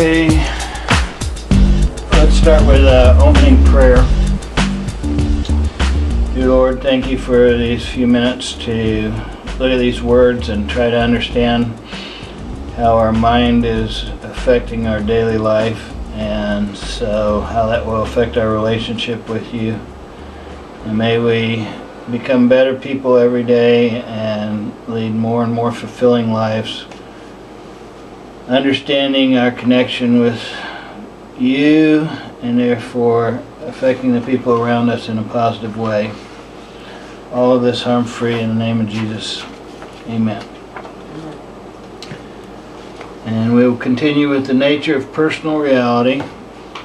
Okay, let's start with opening prayer. Dear Lord, thank you for these few minutes to look at these words and try to understand how our mind is affecting our daily life, and so how that will affect our relationship with you. And may we become better people every day and lead more and more fulfilling lives, understanding our connection with you and therefore affecting the people around us in a positive way. All of this harm-free in the name of Jesus. Amen. And we will continue with the nature of personal reality,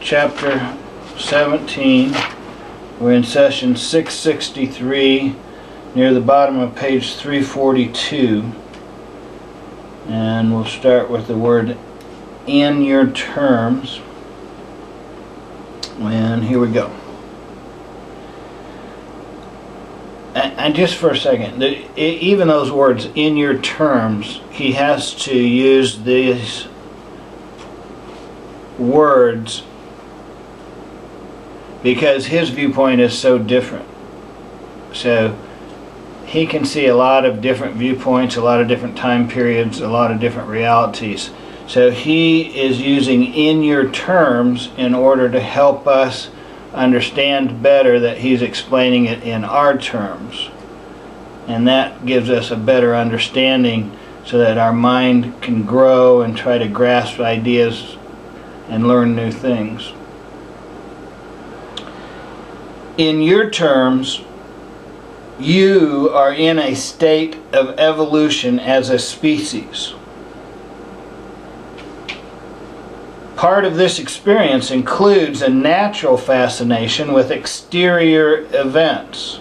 chapter 17. We're in session 663, near the bottom of page 342. And we'll start with the word "in your terms." And here we go. And just for a second, even those words, "in your terms," he has to use these words because his viewpoint is so different. So he can see a lot of different viewpoints, a lot of different time periods, a lot of different realities. So he is using "in your terms" in order to help us understand better that he's explaining it in our terms. And that gives us a better understanding so that our mind can grow and try to grasp ideas and learn new things. In your terms, you are in a state of evolution as a species. Part of this experience includes a natural fascination with exterior events.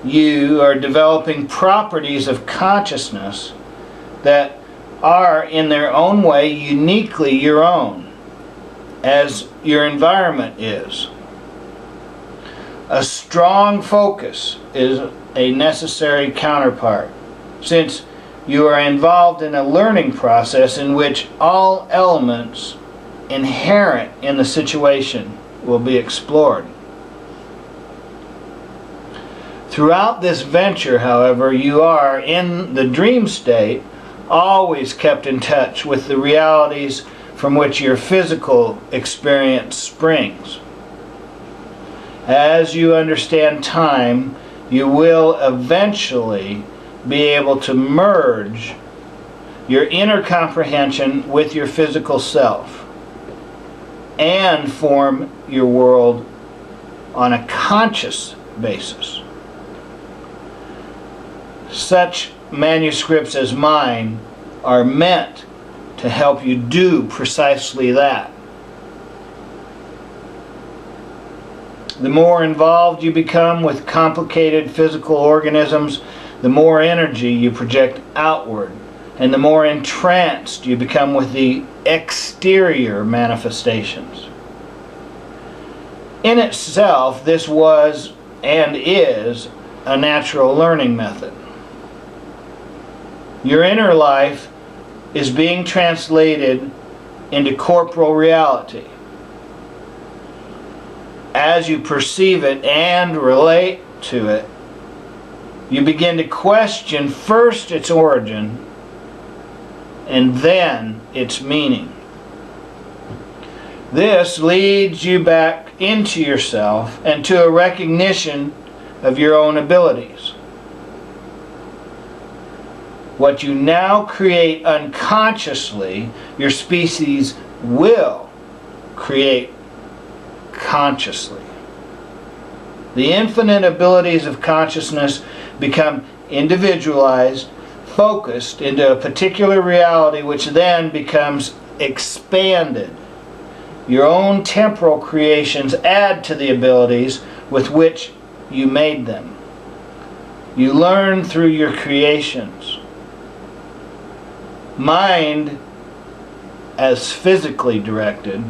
You are developing properties of consciousness that are in their own way uniquely your own, as your environment is. A strong focus is a necessary counterpart, since you are involved in a learning process in which all elements inherent in the situation will be explored. Throughout this venture, however, you are, in the dream state, always kept in touch with the realities from which your physical experience springs. As you understand time, you will eventually be able to merge your inner comprehension with your physical self and form your world on a conscious basis. Such manuscripts as mine are meant to help you do precisely that. The more involved you become with complicated physical organisms, the more energy you project outward, and the more entranced you become with the exterior manifestations. In itself, this was and is a natural learning method. Your inner life is being translated into corporal reality. As you perceive it and relate to it, you begin to question first its origin and then its meaning. This leads you back into yourself and to a recognition of your own abilities. What you now create unconsciously, your species will create consciously. The infinite abilities of consciousness become individualized, focused into a particular reality, which then becomes expanded. Your own temporal creations add to the abilities with which you made them. You learn through your creations. Mind, as physically directed,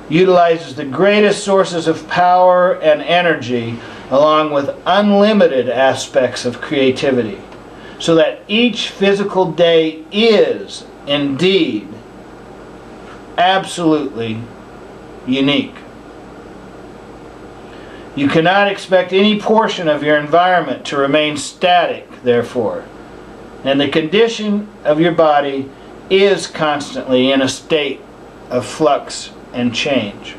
utilizes the greatest sources of power and energy along with unlimited aspects of creativity, so that each physical day is indeed absolutely unique. You cannot expect any portion of your environment to remain static, therefore, and the condition of your body is constantly in a state of flux and change.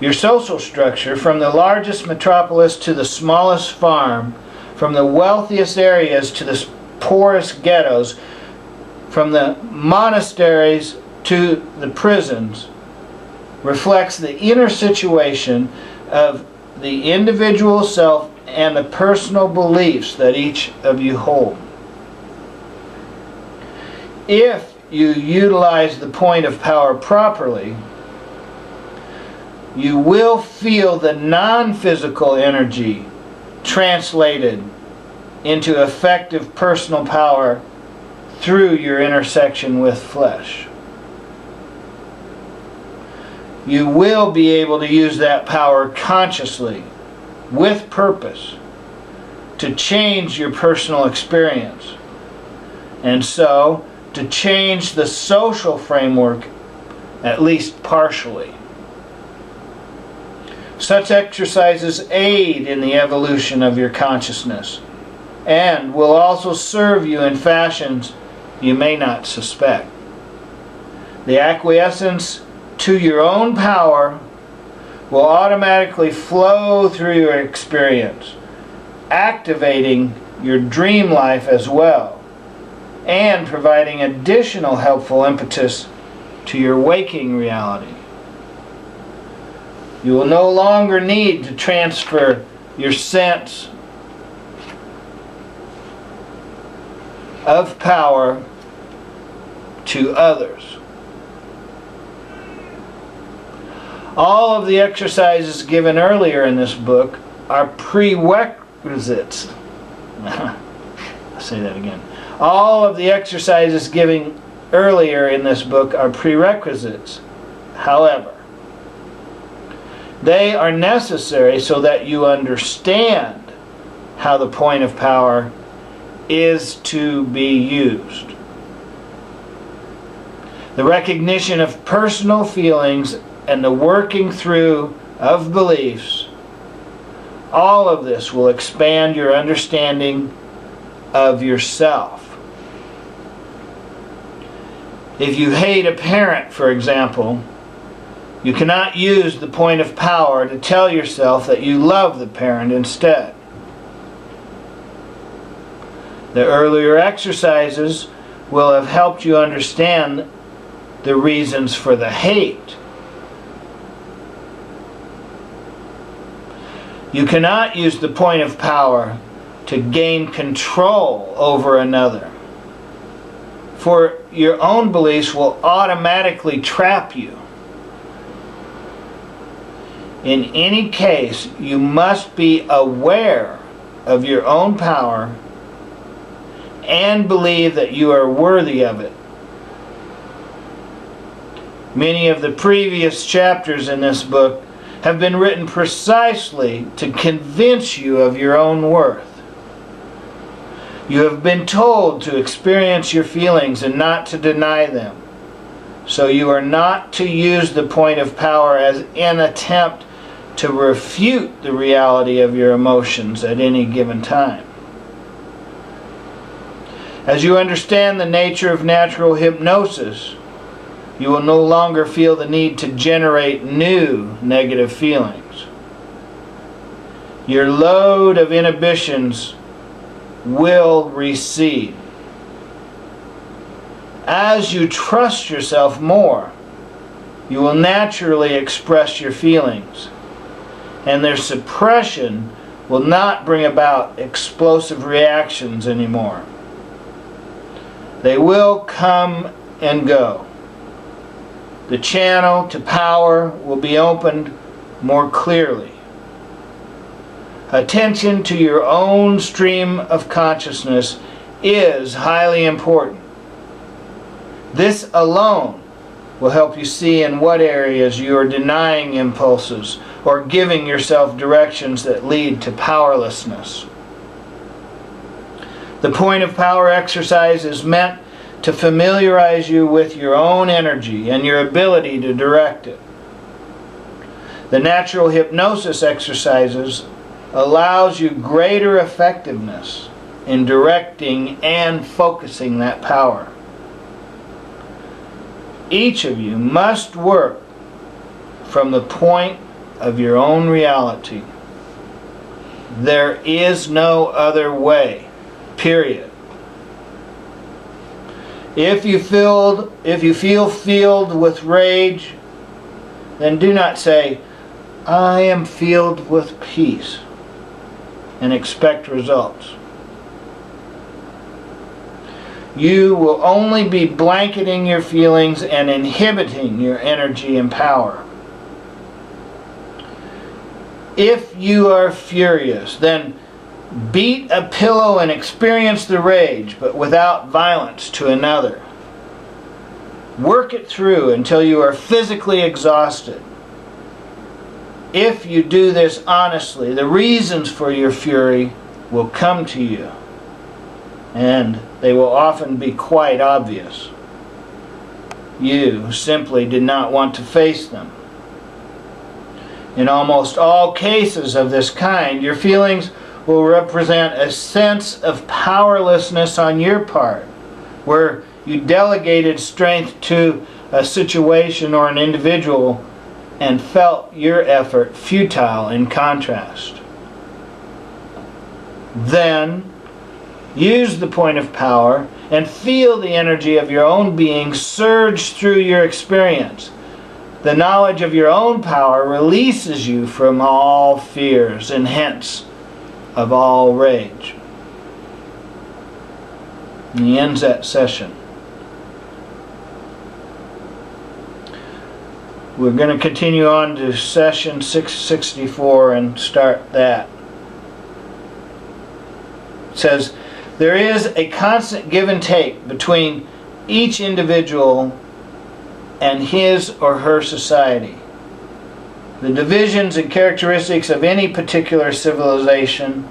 Your social structure, from the largest metropolis to the smallest farm, from the wealthiest areas to the poorest ghettos, from the monasteries to the prisons, reflects the inner situation of the individual self and the personal beliefs that each of you hold. If you utilize the point of power properly, you will feel the non-physical energy translated into effective personal power through your intersection with flesh. You will be able to use that power consciously, with purpose, to change your personal experience, and so to change the social framework, at least partially. Such exercises aid in the evolution of your consciousness and will also serve you in fashions you may not suspect. The acquiescence to your own power will automatically flow through your experience, activating your dream life as well, and providing additional helpful impetus to your waking reality. You will no longer need to transfer your sense of power to others. All of the exercises given earlier in this book are prerequisites. I'll say that again. All of the exercises given earlier in this book are prerequisites. However, they are necessary so that you understand how the point of power is to be used. The recognition of personal feelings and the working through of beliefs, all of this will expand your understanding of yourself. If you hate a parent, for example, you cannot use the point of power to tell yourself that you love the parent instead. The earlier exercises will have helped you understand the reasons for the hate. You cannot use the point of power to gain control over another, for your own beliefs will automatically trap you. In any case, you must be aware of your own power and believe that you are worthy of it. Many of the previous chapters in this book have been written precisely to convince you of your own worth. You have been told to experience your feelings and not to deny them. So you are not to use the point of power as an attempt to refute the reality of your emotions at any given time. As you understand the nature of natural hypnosis, you will no longer feel the need to generate new negative feelings. Your load of inhibitions will recede. As you trust yourself more, you will naturally express your feelings, and their suppression will not bring about explosive reactions anymore. They will come and go. The channel to power will be opened more clearly. Attention to your own stream of consciousness is highly important. This alone will help you see in what areas you are denying impulses or giving yourself directions that lead to powerlessness. The point of power exercise is meant to familiarize you with your own energy and your ability to direct it. The natural hypnosis exercises allows you greater effectiveness in directing and focusing that power. Each of you must work from the point of your own reality. There is no other way, period. If you feel filled with rage, then do not say, "I am filled with peace," and expect results. You will only be blanketing your feelings and inhibiting your energy and power. If you are furious, then beat a pillow and experience the rage, but without violence to another. Work it through until you are physically exhausted. If you do this honestly, the reasons for your fury will come to you, and they will often be quite obvious. You simply did not want to face them. In almost all cases of this kind, your feelings will represent a sense of powerlessness on your part, where you delegated strength to a situation or an individual and felt your effort futile in contrast. Then, use the point of power and feel the energy of your own being surge through your experience. The knowledge of your own power releases you from all fears and hence of all rage. And he ends that session. We're going to continue on to session 664 and start that. It says, there is a constant give and take between each individual and his or her society. The divisions and characteristics of any particular civilization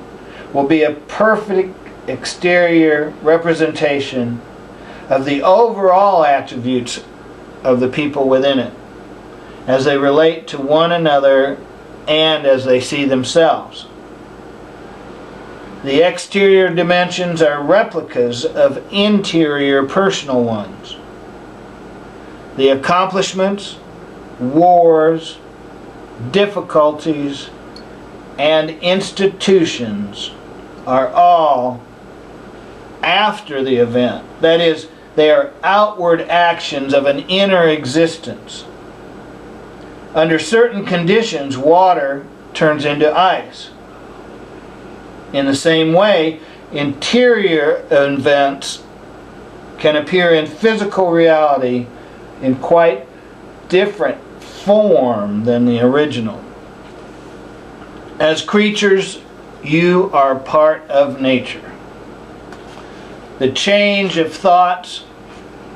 will be a perfect exterior representation of the overall attributes of the people within it, as they relate to one another and as they see themselves. The exterior dimensions are replicas of interior personal ones. The accomplishments, wars, difficulties, and institutions are all after the event. That is, they are outward actions of an inner existence. Under certain conditions, water turns into ice. In the same way, interior events can appear in physical reality in quite different form than the original. As creatures, you are part of nature. The change of thoughts,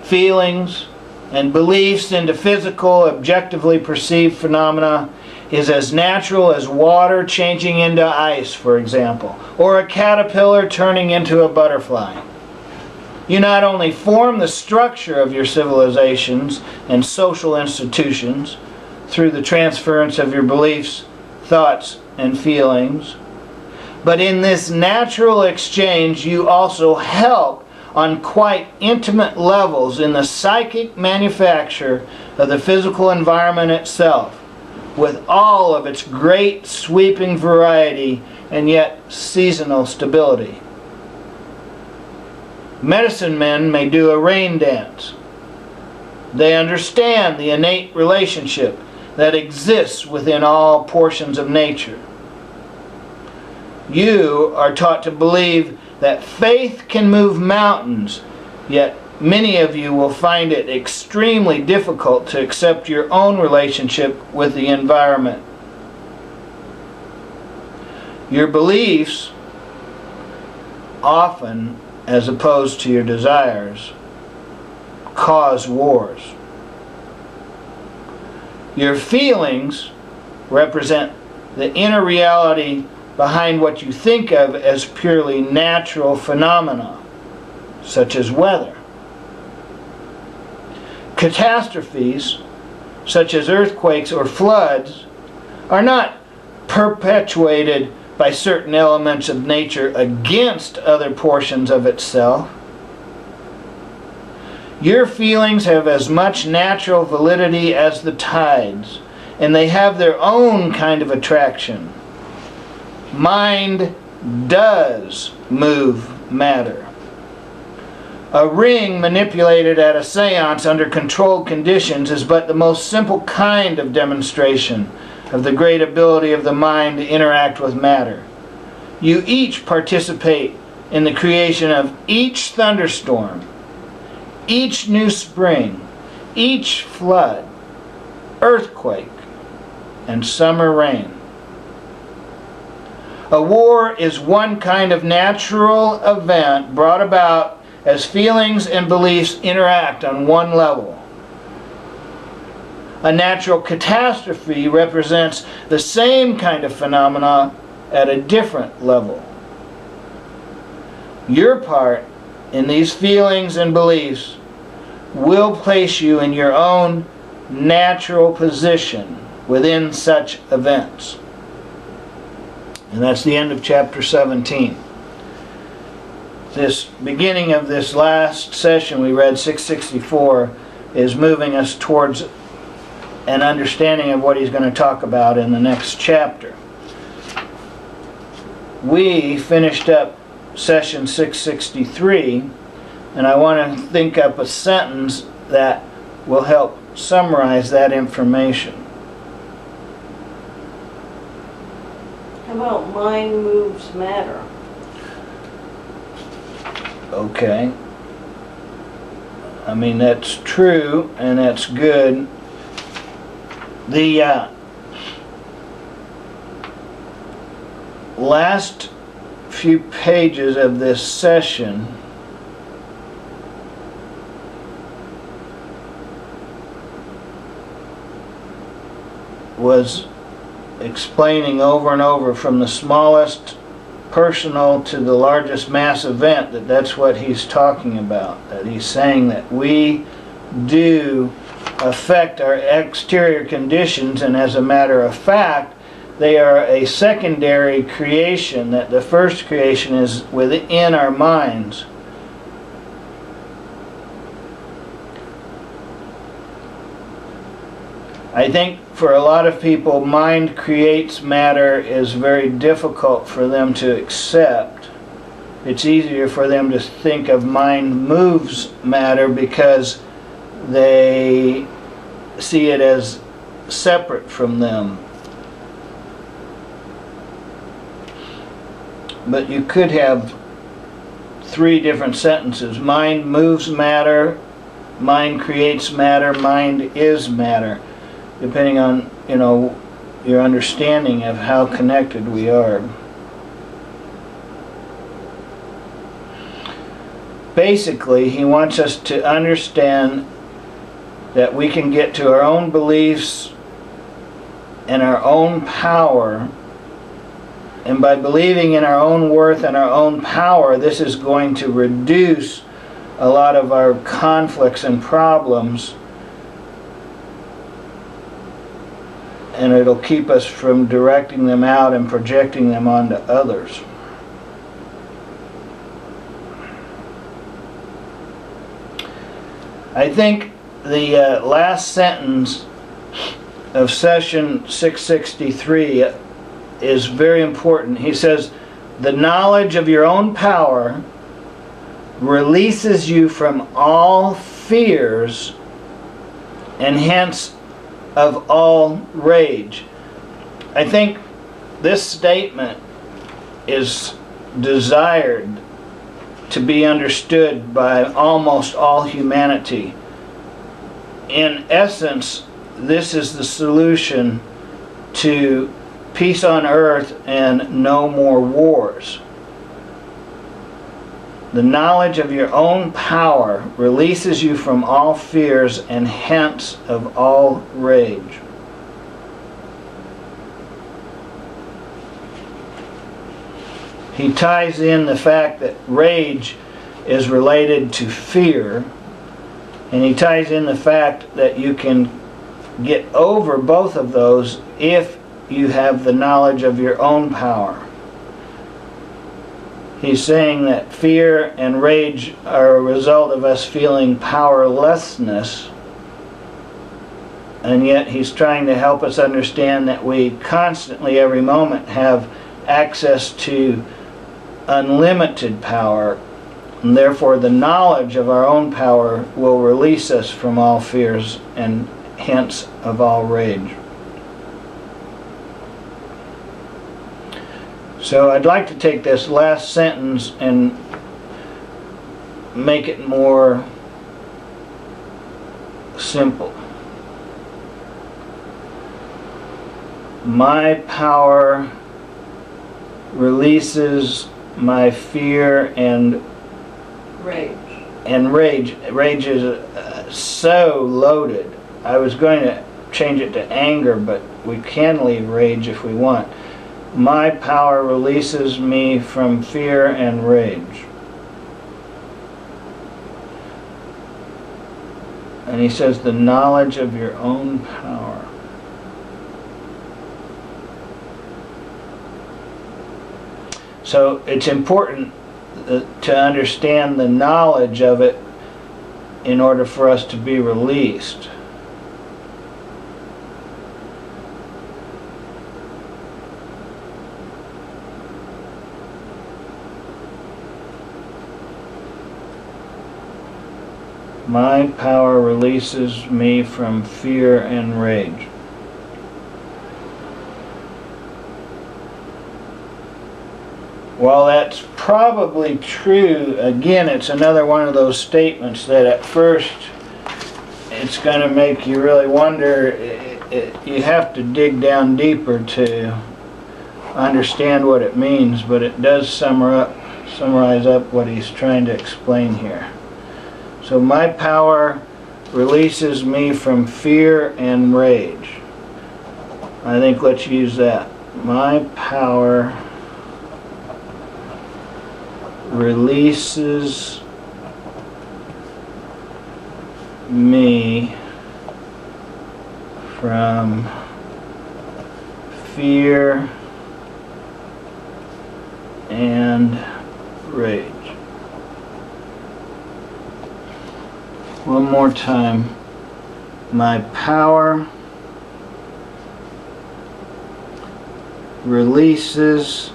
feelings, and beliefs into physical, objectively perceived phenomena is as natural as water changing into ice, for example, or a caterpillar turning into a butterfly. You not only form the structure of your civilizations and social institutions through the transference of your beliefs, thoughts, and feelings, but in this natural exchange you also help on quite intimate levels in the psychic manufacture of the physical environment itself, with all of its great sweeping variety and yet seasonal stability. Medicine men may do a rain dance. They understand the innate relationship that exists within all portions of nature. You are taught to believe that faith can move mountains, yet many of you will find it extremely difficult to accept your own relationship with the environment. Your beliefs, often as opposed to your desires, cause wars. Your feelings represent the inner reality behind what you think of as purely natural phenomena, such as weather. Catastrophes, such as earthquakes or floods, are not perpetuated by certain elements of nature against other portions of itself. Your feelings have as much natural validity as the tides, and they have their own kind of attraction. Mind does move matter. A ring manipulated at a seance under controlled conditions is but the most simple kind of demonstration of the great ability of the mind to interact with matter. You each participate in the creation of each thunderstorm, each new spring, each flood, earthquake, and summer rain. A war is one kind of natural event brought about as feelings and beliefs interact on one level. A natural catastrophe represents the same kind of phenomena at a different level. Your part in these feelings and beliefs will place you in your own natural position within such events. And that's the end of chapter 17. This beginning of this last session we read, 664, is moving us towards an understanding of what he's going to talk about in the next chapter. We finished up session 663, and I want to think up a sentence that will help summarize that information. How about mind moves matter? Okay. I mean, that's true, and that's good. The last few pages of this session was explaining over and over from the smallest personal to the largest mass event that's what he's talking about. That he's saying that we do affect our exterior conditions, and as a matter of fact, they are a secondary creation, that the first creation is within our minds. I think for a lot of people, mind creates matter is very difficult for them to accept. It's easier for them to think of mind moves matter because they see it as separate from them. But you could have three different sentences. Mind moves matter, mind creates matter, mind is matter, depending on, your understanding of how connected we are. Basically, he wants us to understand that we can get to our own beliefs and our own power, and by believing in our own worth and our own power, this is going to reduce a lot of our conflicts and problems, and it'll keep us from directing them out and projecting them onto others. I think the last sentence of session 663 is very important. He says, the knowledge of your own power releases you from all fears and hence of all rage. I think this statement is desired to be understood by almost all humanity. In essence, this is the solution to peace on earth and no more wars. The knowledge of your own power releases you from all fears and hence of all rage. he ties in the fact that rage is related to fear, and he ties in the fact that you can get over both of those if you have the knowledge of your own power. He's saying that fear and rage are a result of us feeling powerlessness, and yet he's trying to help us understand that we constantly, every moment, have access to unlimited power, and therefore the knowledge of our own power will release us from all fears and hence of all rage. So I'd like to take this last sentence and make it more simple. My power releases my fear and Rage. Rage is so loaded. I was going to change it to anger, but we can leave rage if we want. My power releases me from fear and rage. And he says the knowledge of your own power. So it's important to understand the knowledge of it in order for us to be released. My power releases me from fear and rage. While that's probably true, again, it's another one of those statements that at first it's going to make you really wonder. You have to dig down deeper to understand what it means, but it does summarize up what he's trying to explain here. So my power releases me from fear and rage. I think let's use that. My power releases me from fear and rage. One more time. My power releases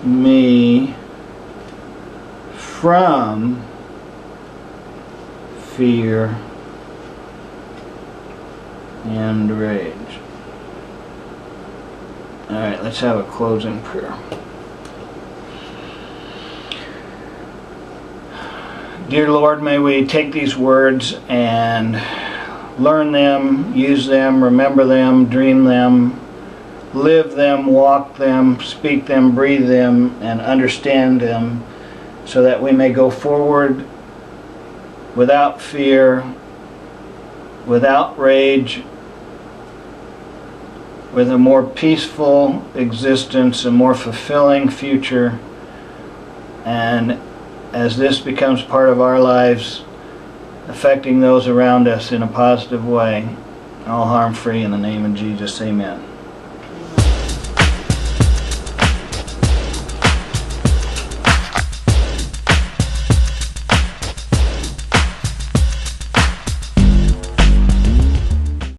me from fear and rage. All right, let's have a closing prayer. Dear Lord, may we take these words and learn them, use them, remember them, dream them, live them, walk them, speak them, breathe them, and understand them, so that we may go forward without fear, without rage, with a more peaceful existence, a more fulfilling future, and as this becomes part of our lives, affecting those around us in a positive way, all harm-free, in the name of Jesus, amen.